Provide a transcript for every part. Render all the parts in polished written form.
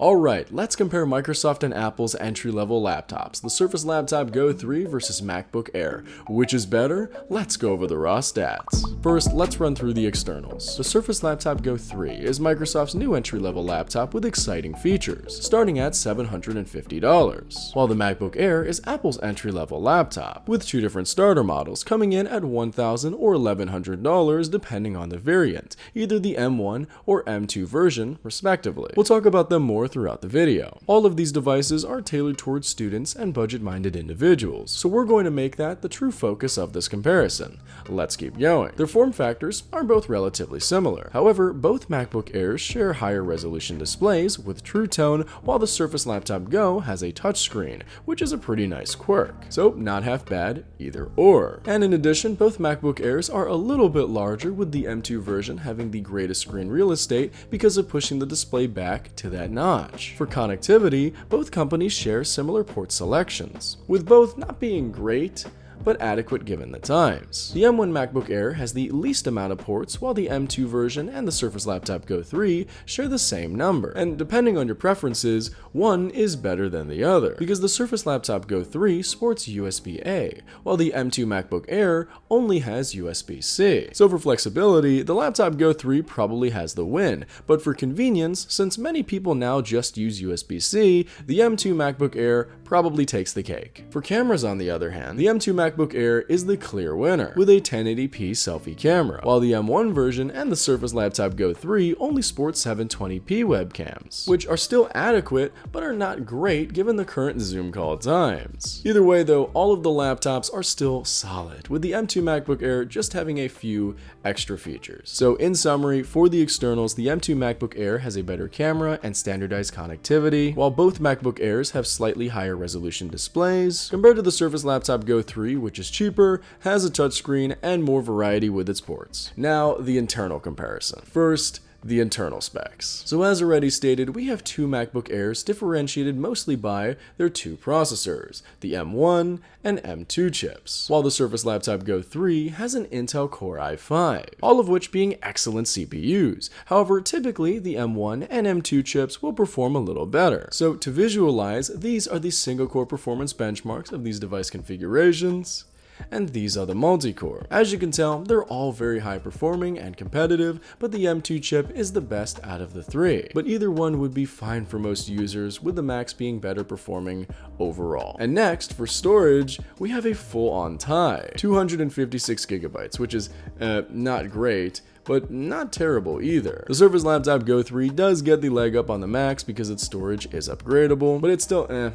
Alright, let's compare Microsoft and Apple's entry-level laptops, the Surface Laptop Go 3 versus MacBook Air. Which is better? Let's go over the raw stats. First, let's run through the externals. The Surface Laptop Go 3 is Microsoft's new entry-level laptop with exciting features, starting at $750, while the MacBook Air is Apple's entry-level laptop, with two different starter models coming in at $1,000 or $1,100 depending on the variant, either the M1 or M2 version, respectively. We'll talk about them more throughout the video. All of these devices are tailored towards students and budget-minded individuals, so we're going to make that the true focus of this comparison. Let's keep going. Their form factors are both relatively similar. However, both MacBook Airs share higher resolution displays with True Tone, while the Surface Laptop Go has a touchscreen, which is a pretty nice quirk. So not half bad either or. And in addition, both MacBook Airs are a little bit larger, with the M2 version having the greatest screen real estate because of pushing the display back to that notch. For connectivity, both companies share similar port selections, with both not being great, but adequate given the times. The M1 MacBook Air has the least amount of ports, while the M2 version and the Surface Laptop Go 3 share the same number, and depending on your preferences, one is better than the other, because the Surface Laptop Go 3 sports USB-A, while the M2 MacBook Air only has USB-C. So for flexibility, the Laptop Go 3 probably has the win, but for convenience, since many people now just use USB-C, the M2 MacBook Air probably takes the cake. For cameras, on the other hand, the M2 MacBook Air is the clear winner, with a 1080p selfie camera, while the M1 version and the Surface Laptop Go 3 only sport 720p webcams, which are still adequate, but are not great given the current Zoom call times. Either way though, all of the laptops are still solid, with the M2 MacBook Air just having a few extra features. So in summary, for the externals, the M2 MacBook Air has a better camera and standardized connectivity, while both MacBook Airs have slightly higher resolution displays, compared to the Surface Laptop Go 3, which is cheaper, has a touchscreen, and more variety with its ports. Now, the internal comparison. First, the internal specs. So as already stated, we have two MacBook Airs differentiated mostly by their two processors, the M1 and M2 chips, while the Surface Laptop Go 3 has an Intel Core i5, all of which being excellent CPUs. However, typically the M1 and M2 chips will perform a little better. So to visualize, these are the single-core performance benchmarks of these device configurations, and these are the multi-core. As you can tell, they're all very high performing and competitive, but the M2 chip is the best out of the three. But either one would be fine for most users, with the Macs being better performing overall. And next, for storage, we have a full-on tie. 256 gigabytes, which is not great, but not terrible either. The Surface Laptop Go 3 does get the leg up on the Macs because its storage is upgradable, but it's still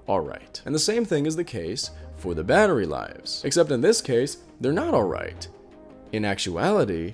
alright. And the same thing is the case for the battery lives, except in this case, they're not alright. In actuality,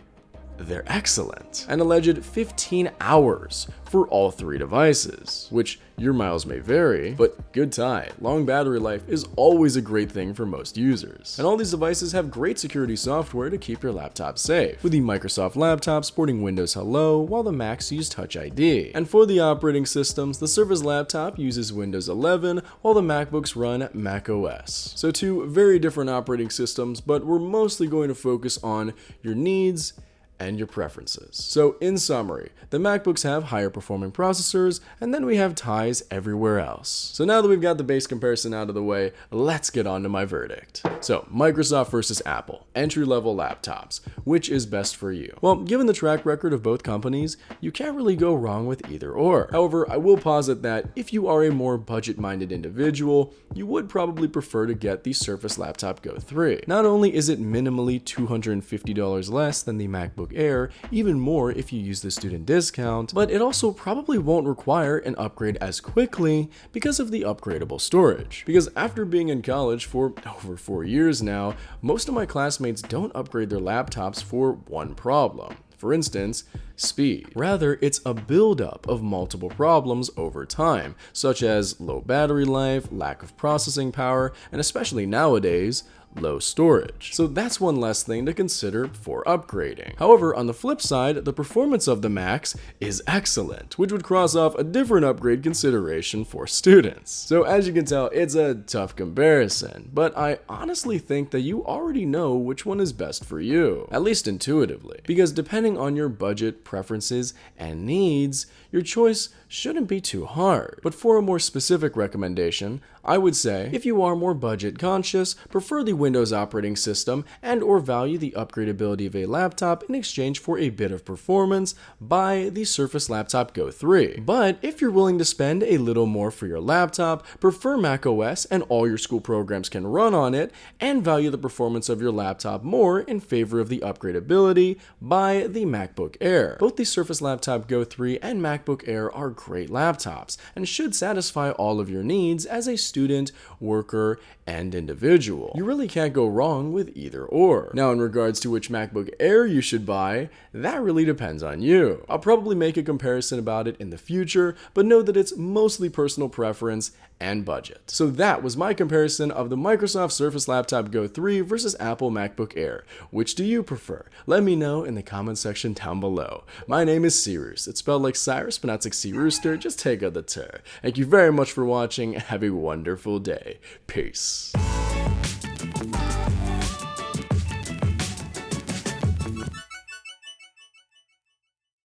they're excellent. An alleged 15 hours for all three devices, which your miles may vary, but good tie. Long battery life is always a great thing for most users. And all these devices have great security software to keep your laptop safe, with the Microsoft laptop sporting Windows Hello, while the Macs use Touch ID. And for the operating systems, the Surface Laptop uses Windows 11, while the MacBooks run Mac OS. So two very different operating systems, but we're mostly going to focus on your needs and your preferences. So in summary, the MacBooks have higher performing processors, and then we have ties everywhere else. So now that we've got the base comparison out of the way, let's get on to my verdict. So Microsoft versus Apple, entry-level laptops, which is best for you? Well, given the track record of both companies, you can't really go wrong with either or. However, I will posit that if you are a more budget-minded individual, you would probably prefer to get the Surface Laptop Go 3. Not only is it minimally $250 less than the MacBook Air, even more if you use the student discount, but it also probably won't require an upgrade as quickly because of the upgradable storage. Because after being in college for over 4 years now, most of my classmates don't upgrade their laptops for one problem. For instance, speed. Rather, it's a buildup of multiple problems over time, such as low battery life, lack of processing power, and especially nowadays, low storage. So that's one less thing to consider for upgrading. However, on the flip side, the performance of the Macs is excellent, which would cross off a different upgrade consideration for students. So as you can tell, it's a tough comparison, but I honestly think that you already know which one is best for you, at least intuitively, because depending on your budget, preferences, and needs, your choice shouldn't be too hard. But for a more specific recommendation, I would say if you are more budget conscious, prefer the Windows operating system, and or value the upgradability of a laptop in exchange for a bit of performance, buy the Surface Laptop Go 3. But if you're willing to spend a little more for your laptop, prefer macOS and all your school programs can run on it, and value the performance of your laptop more in favor of the upgradability, buy the MacBook Air. Both the Surface Laptop Go 3 and MacBook Air are great laptops and should satisfy all of your needs as a student, worker, and individual. You really can't go wrong with either or. Now, in regards to which MacBook Air you should buy, that really depends on you. I'll probably make a comparison about it in the future, but know that it's mostly personal preference and budget. So that was my comparison of the Microsoft Surface Laptop Go 3 versus Apple MacBook Air. Which do you prefer? Let me know in the comment section down below. My name is See Rooster. It's spelled like Cyrus, but not like See Rooster. Just take out the ter. Thank you very much for watching. Have a wonderful day. Peace.